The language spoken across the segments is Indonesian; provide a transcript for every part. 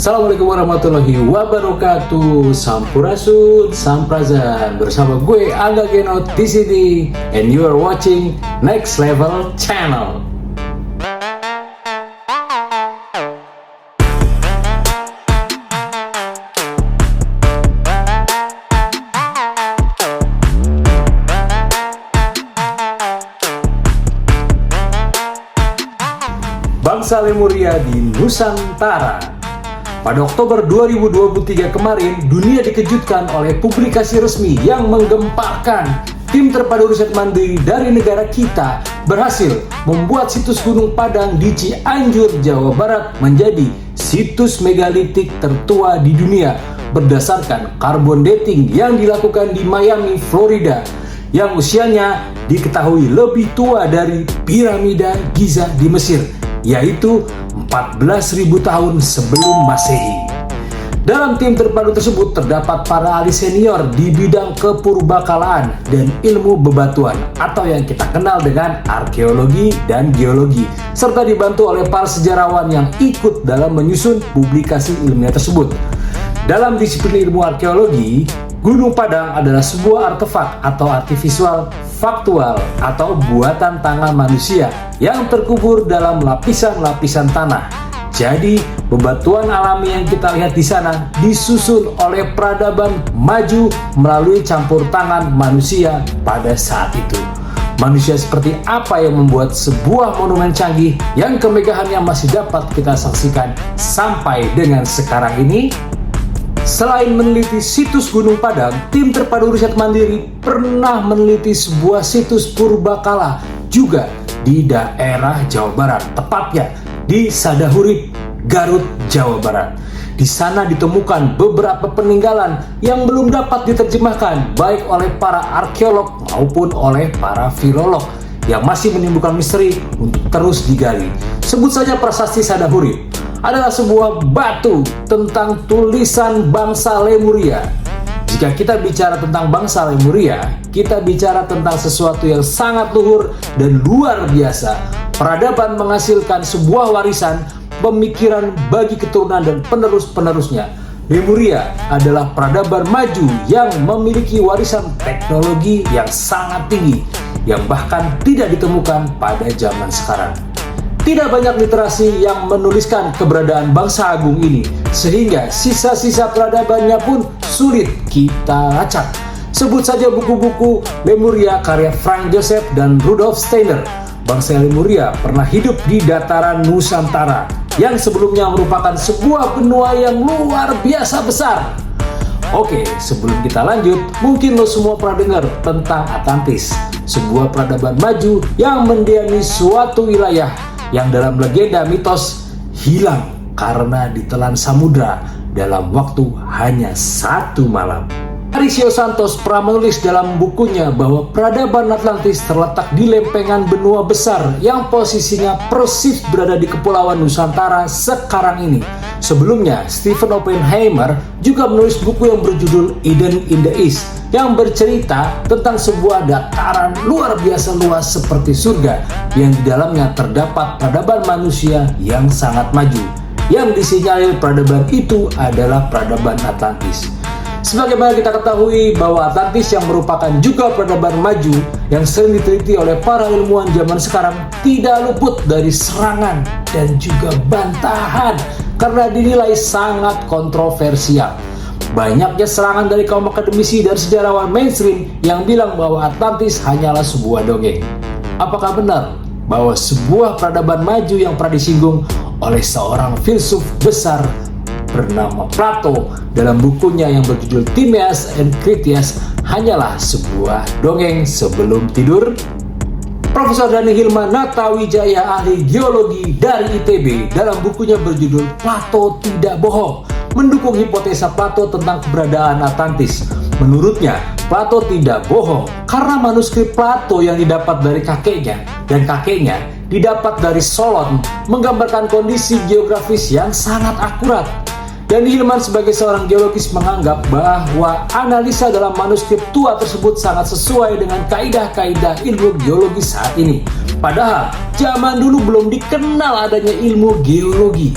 Assalamualaikum warahmatullahi wabarakatuh. Sampurasun, Samprazan. Bersama gue Angga Genot di sini, and you are watching Next Level Channel. Bangsa Lemuria di Nusantara. Pada Oktober 2023 kemarin, dunia dikejutkan oleh publikasi resmi yang menggemparkan. Tim terpadu riset mandiri dari negara kita berhasil membuat situs Gunung Padang di Cianjur, Jawa Barat menjadi situs megalitik tertua di dunia berdasarkan carbon dating yang dilakukan di Miami, Florida, yang usianya diketahui lebih tua dari piramida Giza di Mesir, yaitu 14.000 tahun sebelum Masehi. Dalam tim terpadu tersebut terdapat para ahli senior di bidang kepurbakalaan dan ilmu bebatuan atau yang kita kenal dengan arkeologi dan geologi, serta dibantu oleh para sejarawan yang ikut dalam menyusun publikasi ilmiah tersebut. Dalam disiplin ilmu arkeologi, Gunung Padang adalah sebuah artefak atau artifisial faktual atau buatan tangan manusia yang terkubur dalam lapisan-lapisan tanah. Jadi, bebatuan alami yang kita lihat di sana disusun oleh peradaban maju melalui campur tangan manusia pada saat itu. Manusia seperti apa yang membuat sebuah monumen canggih yang kemegahannya masih dapat kita saksikan sampai dengan sekarang ini? Selain meneliti situs Gunung Padang, tim terpadu riset mandiri pernah meneliti sebuah situs purbakala juga di daerah Jawa Barat, tepatnya di Sadahurip, Garut, Jawa Barat. Di sana ditemukan beberapa peninggalan yang belum dapat diterjemahkan baik oleh para arkeolog maupun oleh para filolog yang masih menimbulkan misteri untuk terus digali. Sebut saja prasasti Sadahurip adalah sebuah batu tentang tulisan bangsa Lemuria. Jika kita bicara tentang bangsa Lemuria, kita bicara tentang sesuatu yang sangat luhur dan luar biasa. Peradaban menghasilkan sebuah warisan pemikiran bagi keturunan dan penerus-penerusnya. Lemuria adalah peradaban maju yang memiliki warisan teknologi yang sangat tinggi, yang bahkan tidak ditemukan pada zaman sekarang. Tidak banyak literasi yang menuliskan keberadaan bangsa agung ini, sehingga sisa-sisa peradabannya pun sulit kita lacak. Sebut saja buku-buku Lemuria karya Frank Joseph dan Rudolf Steiner. Bangsa Lemuria pernah hidup di dataran Nusantara, yang sebelumnya merupakan sebuah benua yang luar biasa besar. Oke, sebelum kita lanjut, mungkin lo semua pernah dengar tentang Atlantis, sebuah peradaban maju yang mendiami suatu wilayah yang dalam legenda mitos hilang karena ditelan samudra dalam waktu hanya 1 malam. Mauricio Santos pernah menulis dalam bukunya bahwa peradaban Atlantis terletak di lempengan benua besar yang posisinya persis berada di Kepulauan Nusantara sekarang ini. Sebelumnya, Stephen Oppenheimer juga menulis buku yang berjudul Eden in the East, yang bercerita tentang sebuah dataran luar biasa luas seperti surga yang di dalamnya terdapat peradaban manusia yang sangat maju. Yang disinyalir peradaban itu adalah peradaban Atlantis. Sebagaimana kita ketahui bahwa Atlantis yang merupakan juga peradaban maju yang sering diteliti oleh para ilmuwan zaman sekarang tidak luput dari serangan dan juga bantahan karena dinilai sangat kontroversial. Banyaknya serangan dari kaum akademisi dan sejarawan mainstream yang bilang bahwa Atlantis hanyalah sebuah dongeng. Apakah benar bahwa sebuah peradaban maju yang pernah disinggung oleh seorang filsuf besar bernama Plato dalam bukunya yang berjudul Timaeus and Critias hanyalah sebuah dongeng sebelum tidur? Profesor Dani Hilman Natawijaya, ahli geologi dari ITB, dalam bukunya berjudul Plato Tidak Bohong, mendukung hipotesa Plato tentang keberadaan Atlantis. Menurutnya, Plato tidak bohong karena manuskrip Plato yang didapat dari kakeknya dan kakeknya didapat dari Solon menggambarkan kondisi geografis yang sangat akurat. Dan Hilman sebagai seorang geologis menganggap bahwa analisa dalam manuskrip tua tersebut sangat sesuai dengan kaidah-kaidah ilmu geologi saat ini. Padahal zaman dulu belum dikenal adanya ilmu geologi.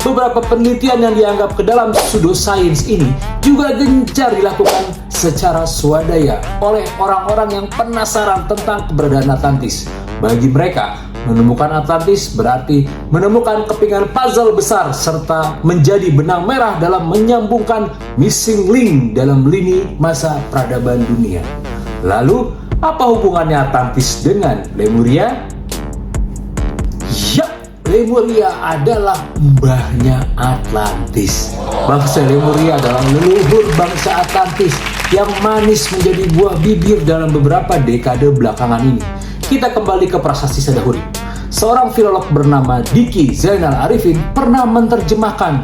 beberapa penelitian yang dianggap ke dalam pseudoscience ini juga gencar dilakukan secara swadaya oleh orang-orang yang penasaran tentang keberadaan Atlantis. Bagi mereka, menemukan Atlantis berarti menemukan kepingan puzzle besar serta menjadi benang merah dalam menyambungkan missing link dalam lini masa peradaban dunia. Lalu, apa hubungannya Atlantis dengan Lemuria? Lemuria adalah mbahnya Atlantis. Bangsa Lemuria adalah leluhur bangsa Atlantis yang manis menjadi buah bibir dalam beberapa dekade belakangan ini. Kita kembali ke prasasti Sadahuri. Seorang filolog bernama Diki Zainal Arifin pernah menerjemahkan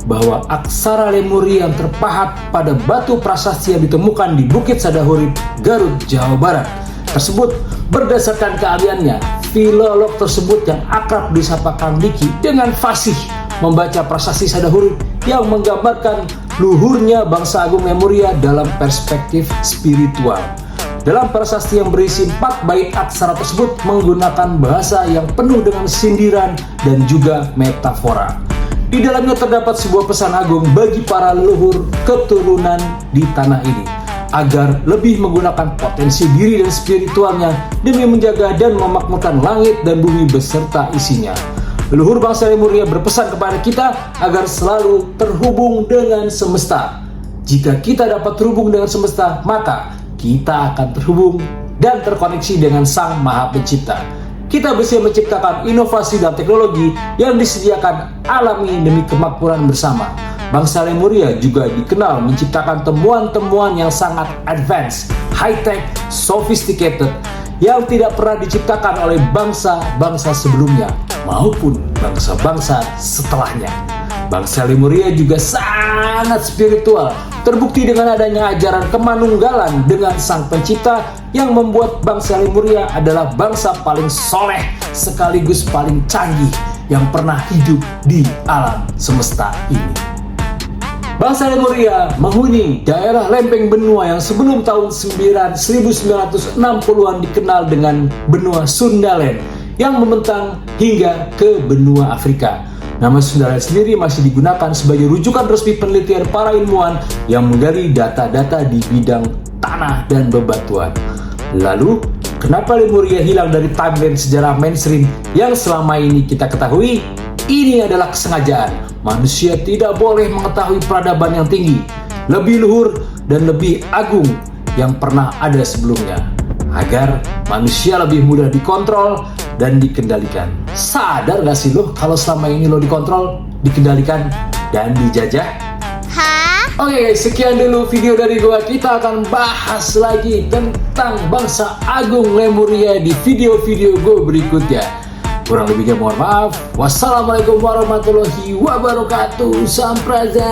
bahwa aksara Lemuria yang terpahat pada batu prasasti yang ditemukan di Bukit Sadahuri, Garut, Jawa Barat tersebut berdasarkan keahliannya. Filolog tersebut yang akrab disapa Kang Diki dengan fasih membaca prasasti Sadahuri yang menggambarkan luhurnya bangsa agung Lemuria dalam perspektif spiritual. Dalam prasasti yang berisi 4 bait aksara tersebut menggunakan bahasa yang penuh dengan sindiran dan juga metafora. Di dalamnya terdapat sebuah pesan agung bagi para leluhur keturunan di tanah ini agar lebih menggunakan potensi diri dan spiritualnya demi menjaga dan memakmurkan langit dan bumi beserta isinya. Leluhur bangsa Lemuria berpesan kepada kita agar selalu terhubung dengan semesta. Jika kita dapat terhubung dengan semesta, maka kita akan terhubung dan terkoneksi dengan Sang Maha Pencipta. Kita bisa menciptakan inovasi dan teknologi yang disediakan alami demi kemakmuran bersama. Bangsa Lemuria juga dikenal menciptakan temuan-temuan yang sangat advance, high-tech, sophisticated yang tidak pernah diciptakan oleh bangsa-bangsa sebelumnya maupun bangsa-bangsa setelahnya. Bangsa Lemuria juga sangat spiritual, terbukti dengan adanya ajaran kemanunggalan dengan Sang Pencipta yang membuat bangsa Lemuria adalah bangsa paling soleh sekaligus paling canggih yang pernah hidup di alam semesta ini. Bangsa Lemuria menghuni daerah lempeng benua yang sebelum tahun 1960-an dikenal dengan benua Sundaland yang membentang hingga ke benua Afrika. Nama Sundaland sendiri masih digunakan sebagai rujukan resmi penelitian para ilmuwan yang menggali data-data di bidang tanah dan bebatuan. Lalu, kenapa Lemuria hilang dari timeline sejarah mainstream yang selama ini kita ketahui? Ini adalah kesengajaan. Manusia tidak boleh mengetahui peradaban yang tinggi, lebih luhur dan lebih agung yang pernah ada sebelumnya, agar manusia lebih mudah dikontrol dan dikendalikan. Sadar gak sih lo kalau selama ini lo dikontrol, dikendalikan, dan dijajah? Oke guys, sekian dulu video dari gua. Kita akan bahas lagi tentang bangsa agung Lemuria di video-video gua berikutnya. Kurang lebihnya mohon maaf. Wassalamualaikum warahmatullahi wabarakatuh. Samprazan.